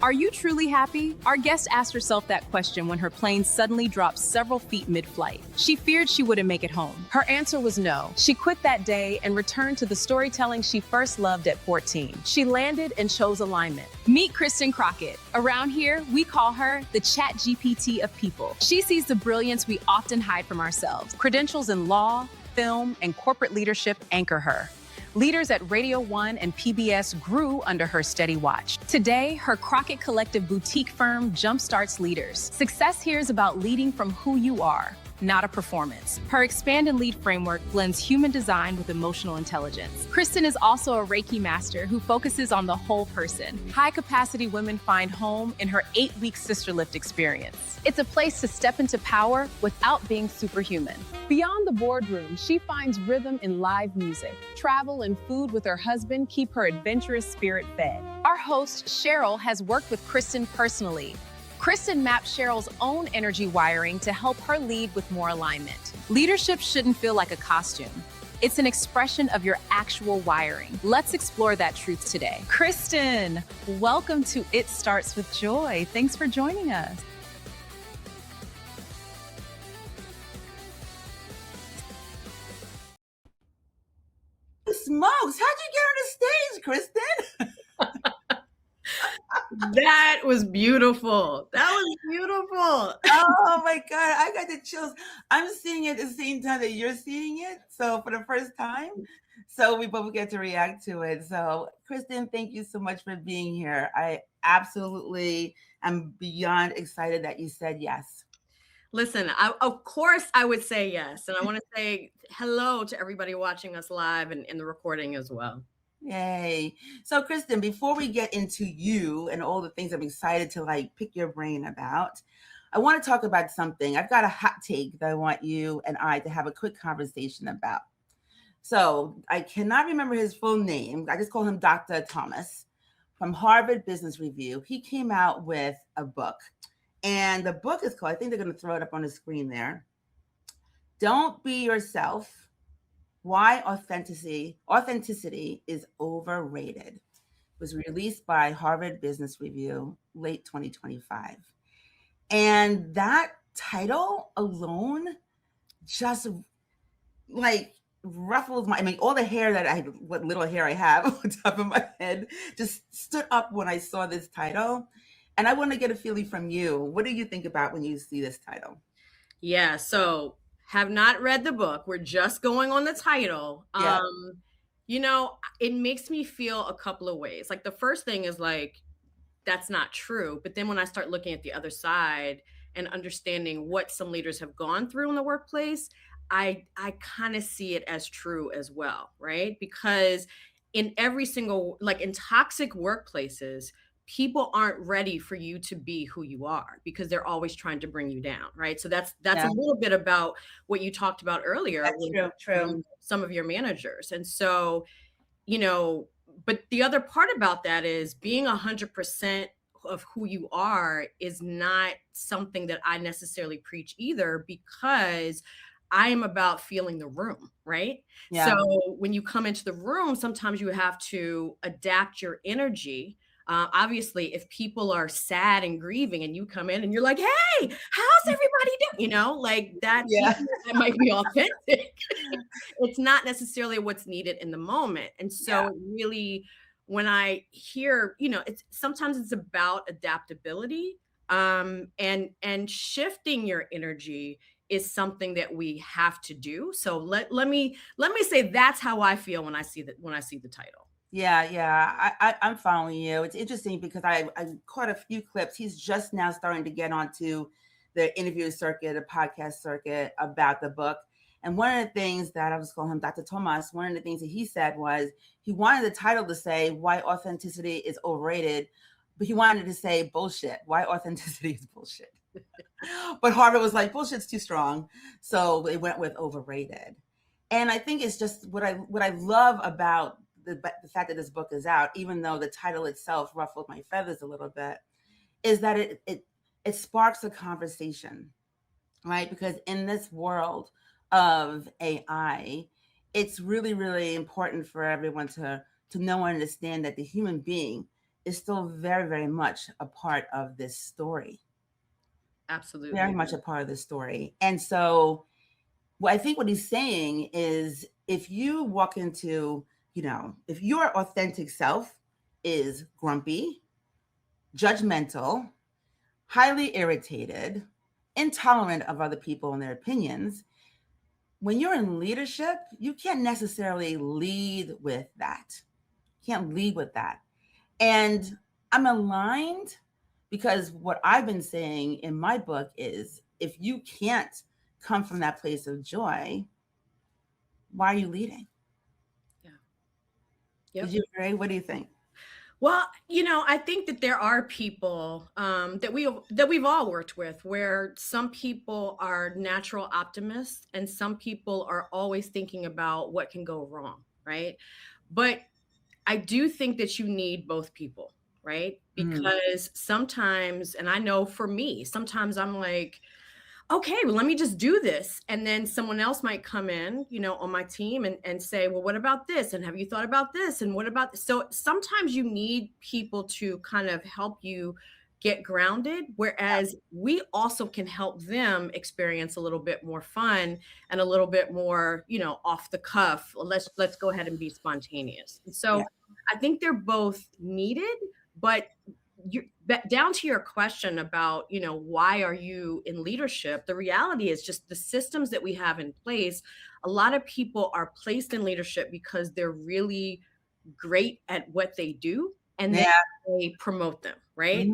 Are you truly happy? Our guest asked herself that question when her plane suddenly dropped several feet mid-flight. She feared she wouldn't make it home. Her answer was no. She quit that day and returned to the storytelling she first loved at 14. She landed and chose alignment. Meet Kristen Crockett. Around here, we call her the Chat GPT of people. She sees the brilliance we often hide from ourselves. Credentials in law, film, and corporate leadership anchor her. Leaders at Radio 1 and PBS grew under her steady watch. Today, her Crockett Collective boutique firm jumpstarts leaders. Success here is about leading from who you are, not a performance. Her Expand and Lead framework blends human design with emotional intelligence. Kristen is also a Reiki master who focuses on the whole person. High-capacity women find home in her 8-week Sister Lift experience. It's a place to step into power without being superhuman. Beyond the boardroom, she finds rhythm in live music. Travel and food with her husband keep her adventurous spirit fed. Our host, Sheryl, has worked with Kristen personally. Kristen mapped Sheryl's own energy wiring to help her lead with more alignment. Leadership shouldn't feel like a costume. It's an expression of your actual wiring. Let's explore that truth today. Kristen, welcome to It Starts with Joy. Thanks for joining us. Smokes, how'd you get on the stage, Kristen? That was beautiful. That was beautiful. Oh my God, I got the chills. I'm seeing it at the same time that you're seeing it. So for the first time. So we both get to react to it. So Kristen, thank you so much for being here. I absolutely am beyond excited that you said yes. Listen, of course I would say yes. And I want to say hello to everybody watching us live and in the recording as well. Yay. So Kristen, before we get into you and all the things I'm excited to pick your brain about, I want to talk about something. I've got a hot take that I want you and I to have a quick conversation about. So I cannot remember his full name. I just call him Dr. Thomas from Harvard Business Review. He came out with a book. And the book is called, I think they're going to throw it up on the screen there, Don't Be Yourself, Why Authenticity is Overrated. It was released by Harvard Business Review, late 2025. And that title alone just ruffles all the hair what little hair I have on top of my head just stood up when I saw this title. And I want to get a feeling from you. What do you think about when you see this title? Yeah, so have not read the book. We're just going on the title. Yeah. It makes me feel a couple of ways. The first thing is that's not true. But then when I start looking at the other side and understanding what some leaders have gone through in the workplace, I kind of see it as true as well, right? Because in every single, in toxic workplaces, people aren't ready for you to be who you are because they're always trying to bring you down, right? So that's a little bit about what you talked about earlier. That's true. Some of your managers. And so, but the other part about that is being 100% of who you are is not something that I necessarily preach either, because I am about feeling the room, right? Yeah. So when you come into the room, sometimes you have to adapt your energy. Obviously, if people are sad and grieving and you come in and you're like, hey, how's everybody doing? That might be authentic. It's not necessarily what's needed in the moment. And so really, when I hear, sometimes it's about adaptability, and shifting your energy is something that we have to do. So let me say that's how I feel when I see the title. Yeah. I'm following you. It's interesting because I caught a few clips. He's just now starting to get onto the interview circuit, the podcast circuit about the book. And one of the things that I was calling him Dr. Thomas, one of the things that he said was he wanted the title to say Why Authenticity is Overrated, but he wanted to say bullshit. Why authenticity is bullshit. But Harvard was like, bullshit's too strong. So they went with overrated. And I think it's just what I love about the fact that this book is out, even though the title itself ruffled my feathers a little bit, is that it sparks a conversation, right? Because in this world of AI, it's really, really important for everyone to know and understand that the human being is still very, very much a part of this story. Absolutely. Very much a part of the story. And so I think what he's saying is, if you walk into, if your authentic self is grumpy, judgmental, highly irritated, intolerant of other people and their opinions, when you're in leadership, you can't necessarily lead with that. Can't lead with that. And I'm aligned, because what I've been saying in my book is, if you can't come from that place of joy, why are you leading? Yeah. Yep. Did you agree? What do you think? Well, I think that there are people that we've all worked with, where some people are natural optimists and some people are always thinking about what can go wrong, right? But I do think that you need both people, right? Because sometimes, and I know for me, sometimes I'm like, okay, well, let me just do this. And then someone else might come in, on my team and say, well, what about this? And have you thought about this? And what about this? So sometimes you need people to kind of help you get grounded, whereas we also can help them experience a little bit more fun and a little bit more, off the cuff. Let's go ahead and be spontaneous. And so I think they're both needed, but down to your question about, why are you in leadership? The reality is just the systems that we have in place. A lot of people are placed in leadership because they're really great at what they do, and then they promote them, right?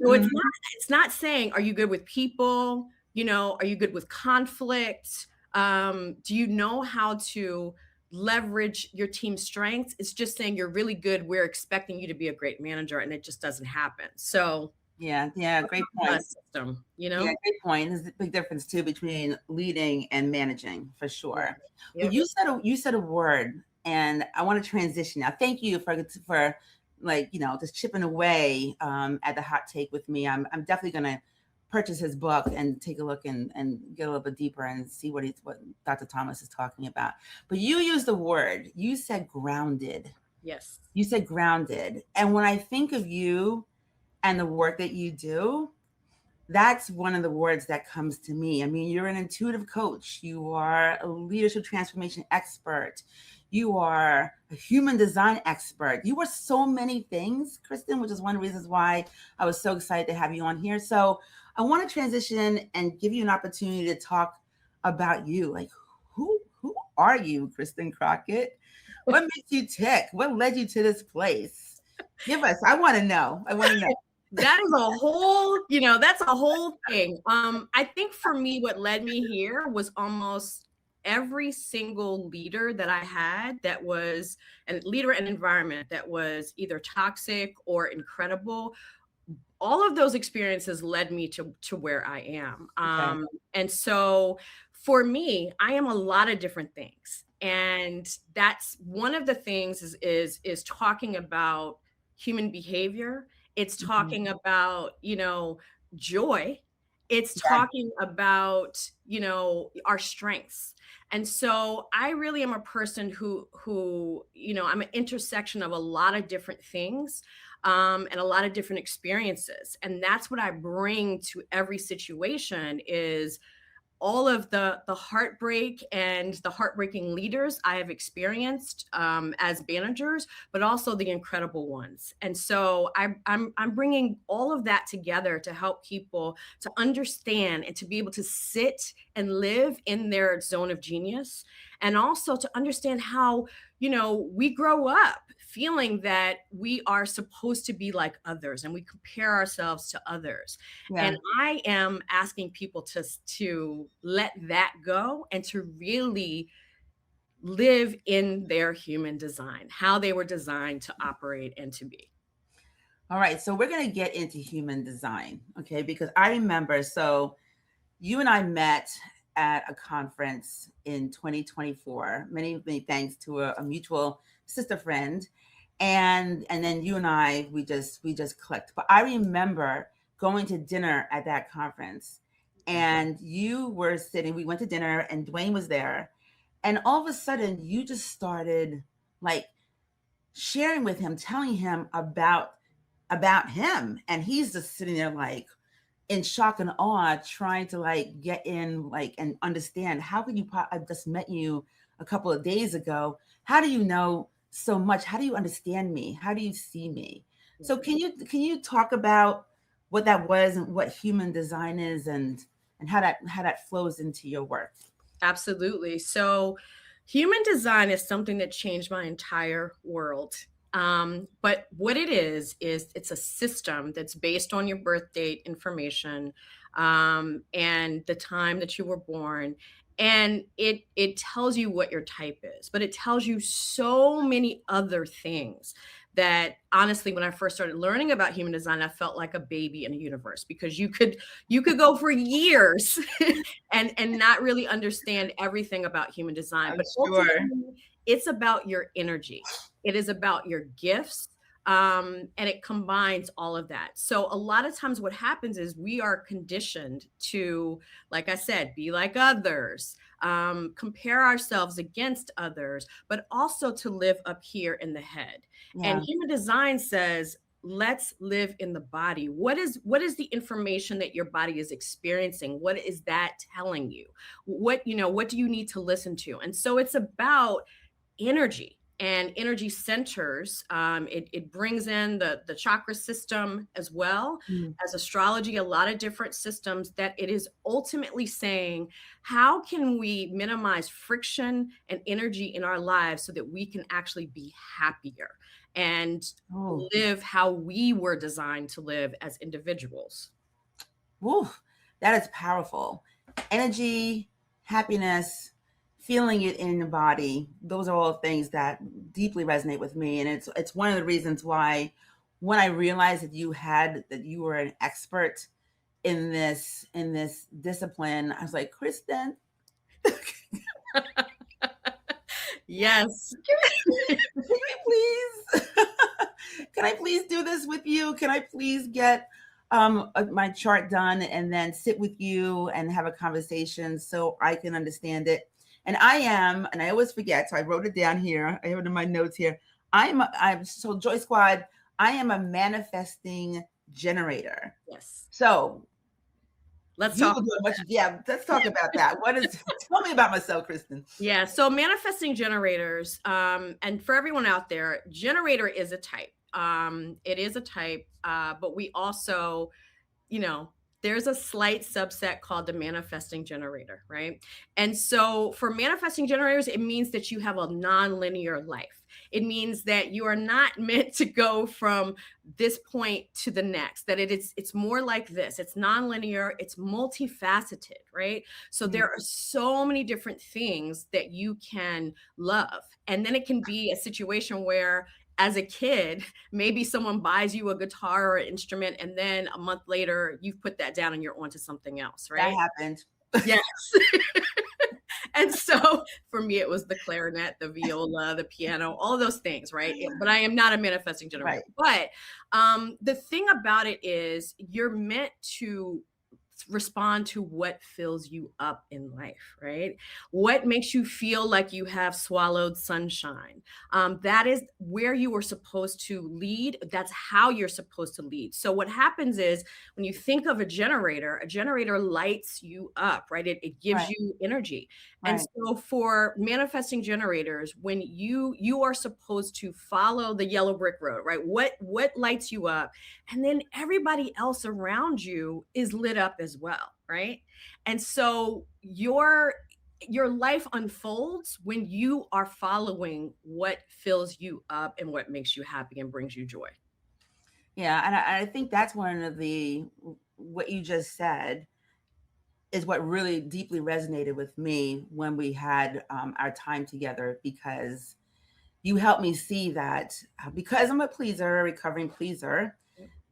So it's not saying, are you good with people? Are you good with conflict? Do you know how to leverage your team's strengths? It's just saying you're really good. We're expecting you to be a great manager, and it just doesn't happen. So yeah, great point. System, Yeah, great point. There's a big difference too between leading and managing, for sure. Yep. But you said a word, and I want to transition now. Thank you for just chipping away at the hot take with me. I'm definitely gonna purchase his book and take a look and get a little bit deeper and see what Dr. Thomas is talking about. But you used the word, you said grounded. Yes. You said grounded. And when I think of you and the work that you do, that's one of the words that comes to me. I mean, you're an intuitive coach. You are a leadership transformation expert. You are a human design expert. You are so many things, Kristen, which is one of the reasons why I was so excited to have you on here. So I want to transition and give you an opportunity to talk about you. Like, who are you, Kristen Crockett? What makes you tick? What led you to this place? Give us. I want to know. That is a whole, that's a whole thing. I think for me, what led me here was almost every single leader that I had that was a leader and environment that was either toxic or incredible. All of those experiences led me to where I am. And so for me, I am a lot of different things. And that's one of the things is talking about human behavior. It's talking about, joy. It's talking about, our strengths. And so I really am a person who, I'm an intersection of a lot of different things and a lot of different experiences. And that's what I bring to every situation is all of the heartbreak and the heartbreaking leaders I have experienced as managers, but also the incredible ones. And so I'm bringing all of that together to help people to understand and to be able to sit and live in their zone of genius, and also to understand how, we grow up feeling that we are supposed to be like others and we compare ourselves to others. And I am asking people to let that go and to really live in their human design, how they were designed to operate and to be. All right. So we're going to get into human design. Okay. Because I remember, so you and I met at a conference in 2024. Many, many thanks to a mutual sister friend. And then you and I, we just clicked. But I remember going to dinner at that conference, and you were sitting, we went to dinner and Dwayne was there. And all of a sudden you just started like sharing with him, telling him about about him, and he's just sitting there like in shock and awe, trying to like get in, like, and understand how could you I just met you a couple of days ago. How do you know so much? How do you understand me? How do you see me? So can you talk about what that was and what human design is, and how that flows into your work? Absolutely. So, human design is something that changed my entire world. But what it is it's a system that's based on your birth date information, and the time that you were born. And it tells you what your type is, but it tells you so many other things that honestly, when I first started learning about human design, I felt like a baby in a universe, because you could go for years and not really understand everything about human design. I'm But sure. ultimately, it's about your energy. It is about your gifts. And it combines all of that. So a lot of times what happens is we are conditioned to, like I said, be like others, compare ourselves against others, but also to live up here in the head. And Yeah. human design says, let's live in the body. What is the information that your body is experiencing? What is that telling you? What do you need to listen to? And so it's about energy and energy centers. It brings in the chakra system as well Mm. as astrology, a lot of different systems, that it is ultimately saying, how can we minimize friction and energy in our lives so that we can actually be happier and Oh, live how we were designed to live as individuals. woo, that is powerful. Energy, happiness, feeling it in your body. Those are all things that deeply resonate with me. And it's one of the reasons why when I realized that you were an expert in this discipline, I was like, Kristen, Yes. can we please can I please do this with you? Can I please get my chart done and then sit with you and have a conversation so I can understand it? And I always forget, so I wrote it down here. I have it in my notes here. I'm so Joy Squad, I am a manifesting generator. Yes. So Let's you talk. will do a bunch of, yeah, let's talk about that. What is tell me about myself, Kristen. Yeah, so manifesting generators, and for everyone out there, generator is a type. It is a type, but we also, you know, there's a slight subset called the manifesting generator, right? And so for manifesting generators, it means that you have a non-linear life. It means that you are not meant to go from this point to the next, that it's more like this. It's non-linear, it's multifaceted, right? So Mm. there are so many different things that you can love. And then it can be a situation where as a kid, maybe someone buys you a guitar or an instrument, and then a month later, you've put that down and you're onto something else, That right? happened. Yes. And so for me, it was the clarinet, the viola, the piano, all those things, right? But I am not a manifesting generator. Right. But the thing about it is, you're meant to respond to what fills you up in life, right? What makes you feel like you have swallowed sunshine? That is where you are supposed to lead. That's how you're supposed to lead. So what happens is, when you think of a generator lights you up, right? It gives Right. you energy. And Right. so for manifesting generators, when you are supposed to follow the yellow brick road, right? What lights you up? And then everybody else around you is lit up as well, right? And so your life unfolds when you are following what fills you up and what makes you happy and brings you joy. Yeah, and I think that's one of the what you just said is what really deeply resonated with me when we had our time together, because you helped me see that because I'm a pleaser, a recovering pleaser,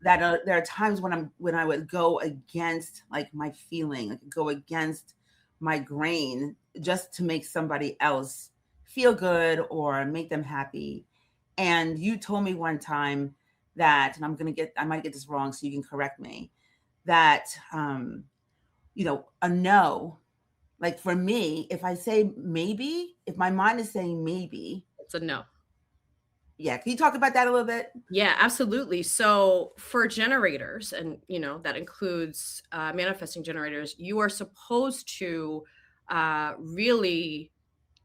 that there are times when I would go against like my feeling, like go against my grain just to make somebody else feel good or make them happy. And you told me one time that, and I might get this wrong, so you can correct me, that a no, like for me, if I say maybe, if my mind is saying maybe, It's a no. Yeah, can you talk about that a little bit? Yeah, absolutely. So for generators, and that includes manifesting generators, you are supposed to really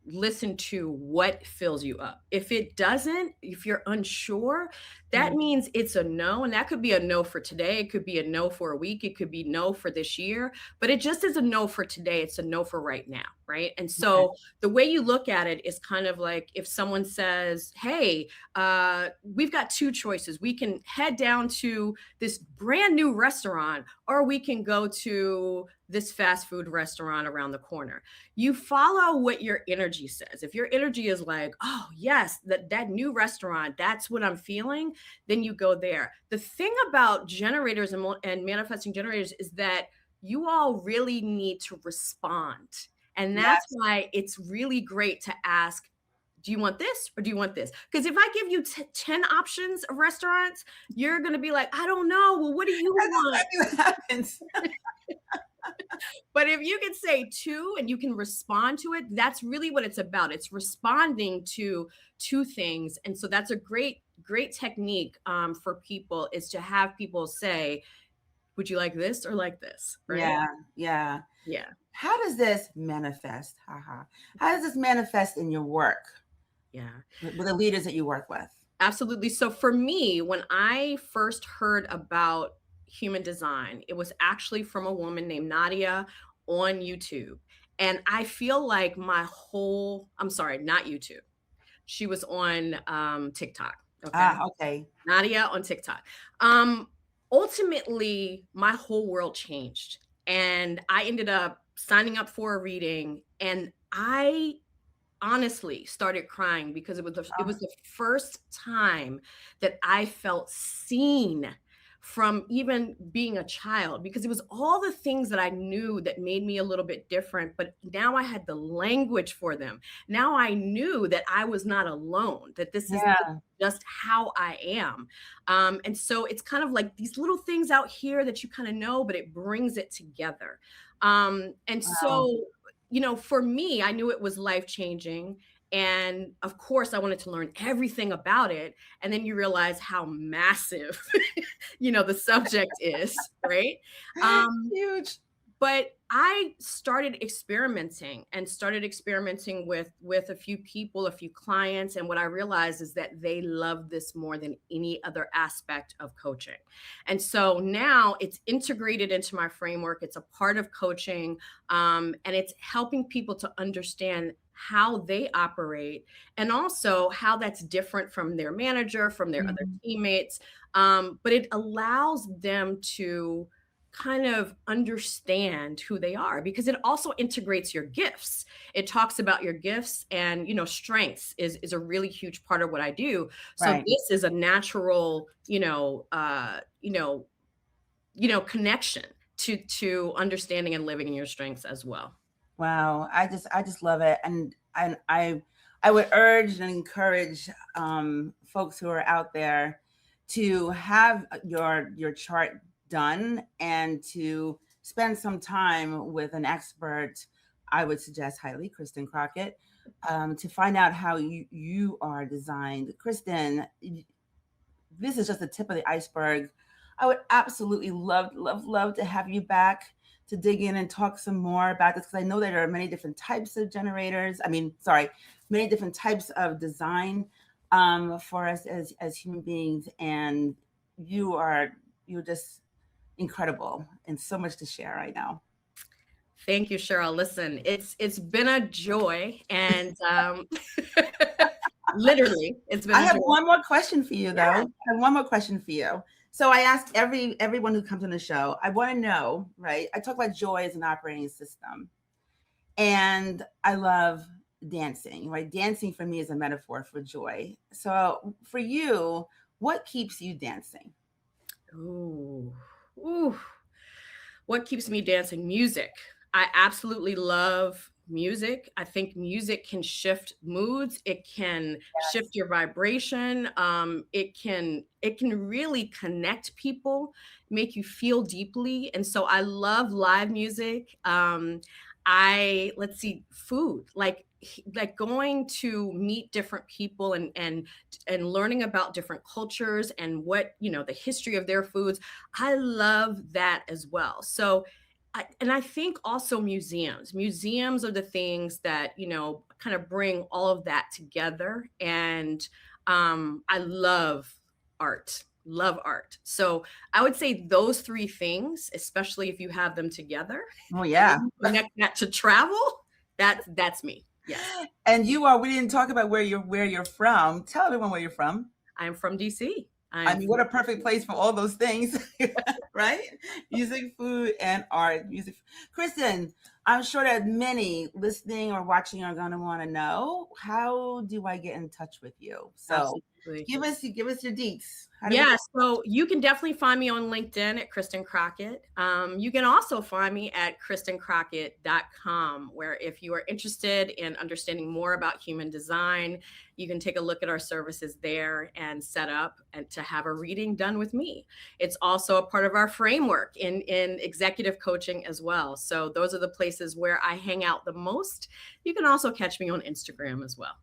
listen to what fills you up. If it doesn't, if you're unsure, that Mm. means it's a no. And that could be a no for today. It could be a no for a week. It could be no for this year, but it just is a no for today. It's a no for right now. Right. And Okay. so the way you look at it is kind of like if someone says, hey, we've got two choices. We can head down to this brand new restaurant, or we can go to this fast food restaurant around the corner. You follow what your energy says. If your energy is like, oh yes, that new restaurant, that's what I'm feeling, then you go there. The thing about generators and manifesting generators is that you all really need to respond. And that's Yes. why it's really great to ask, do you want this or do you want this? Because if I give you 10 options of restaurants, you're going to be like, I don't know. Well, what do you That's want? exactly what happens. But if you can say two and you can respond to it, that's really what it's about. It's responding to two things. And so that's a great technique for people, is to have people say, would you like this or like this? Right? Yeah, yeah. Yeah. How does this manifest? Haha. How does this manifest in your work Yeah. with the leaders that you work with? Absolutely. So for me, when I first heard about human design, it was actually from a woman named Nadia on YouTube. And I feel like I'm sorry, not YouTube. She was on TikTok. Okay. Ah, okay. Nadia on TikTok. Um, Ultimately, my whole world changed. And I ended up signing up for a reading. And I honestly started crying because it was the first time that I felt seen from even being a child, because it was all the things that I knew that made me a little bit different, but now I had the language for them. Now I knew that I was not alone, that this is Yeah. just how I am. And so it's kind of like these little things out here that you kind of know, but it brings it together. And Wow. so for me, I knew it was life changing. And of course, I wanted to learn everything about it. And then you realize how massive, the subject is, right? Um, Huge. but I started experimenting with a few people, a few clients, and what I realized is that they love this more than any other aspect of coaching. And so now it's integrated into my framework. It's a part of coaching, and it's helping people to understand how they operate, and also how that's different from their manager, from their other Mhm. teammates. But it allows them to kind of understand who they are, because it also integrates your gifts. It talks about your gifts, and strengths is a really huge part of what I do. So Right. this is a natural connection to understanding and living in your strengths as well. Wow. I just love it. And I would urge and encourage folks who are out there to have your chart done and to spend some time with an expert. I would suggest highly Kristen Crockett, to find out how you are designed. Kristen, this is just the tip of the iceberg. I would absolutely love to have you back to dig in and talk some more about this, because I know that there are many different types of generators. I mean, sorry, many different types of design for us as human beings, and you're just incredible and so much to share right now. Thank you, Sheryl. Listen, it's been a joy, and literally, it's been I a have joy. one more question for you, though. Yeah. I have one more question for you. So I ask everyone who comes on the show, I want to know, right? I talk about joy as an operating system, and I love dancing, right? Dancing for me is a metaphor for joy. So for you, what keeps you dancing? Ooh, ooh. What keeps me dancing? Music. I absolutely love music. I think music can shift moods. It can shift Yes. your vibration. It can really connect people, make you feel deeply. And so I love live music. I Let's see, food. Like like going to meet different people and learning about different cultures and what, the history of their foods. I love that as well. So I think also museums are the things that, kind of bring all of that together. And I love art. So I would say those three things, especially if you have them together. Oh yeah. Connect that to travel. That's me. Yes. And we didn't talk about where you're from. Tell everyone where you're from. I'm from DC. I mean, what a perfect place for all those things, right? Music, food, and art. Kristen, I'm sure that many listening or watching are going to want to know, how do I get in touch with you? So give us your deets. So you can definitely find me on LinkedIn at Kristen Crockett. You can also find me at kristencrockett.com, where if you are interested in understanding more about human design, you can take a look at our services there and set up and to have a reading done with me. It's also a part of our framework in executive coaching as well. So those are the places where I hang out the most. You can also catch me on Instagram as well.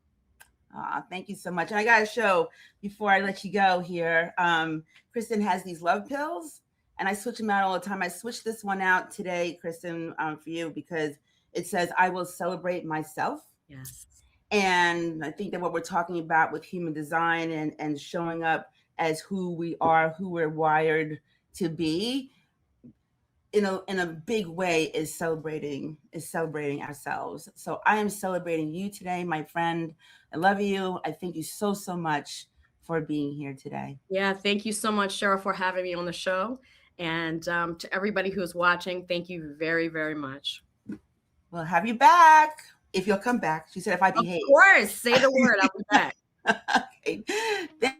Thank you so much. And I got to show, before I let you go here, Kristen has these love pills, and I switch them out all the time. I switched this one out today, Kristen, for you, because it says, I will celebrate myself. Yes. And I think that what we're talking about with human design and showing up as who we are, who we're wired to be, in a big way is celebrating ourselves. So I am celebrating you today, my friend. I love you. I thank you so much for being here today. Yeah, thank you so much, Sheryl, for having me on the show. And to everybody who's watching, thank you very, very much. We'll have you back if you'll come back. She said if I behave. Of course, say the word, I'll be back. Okay.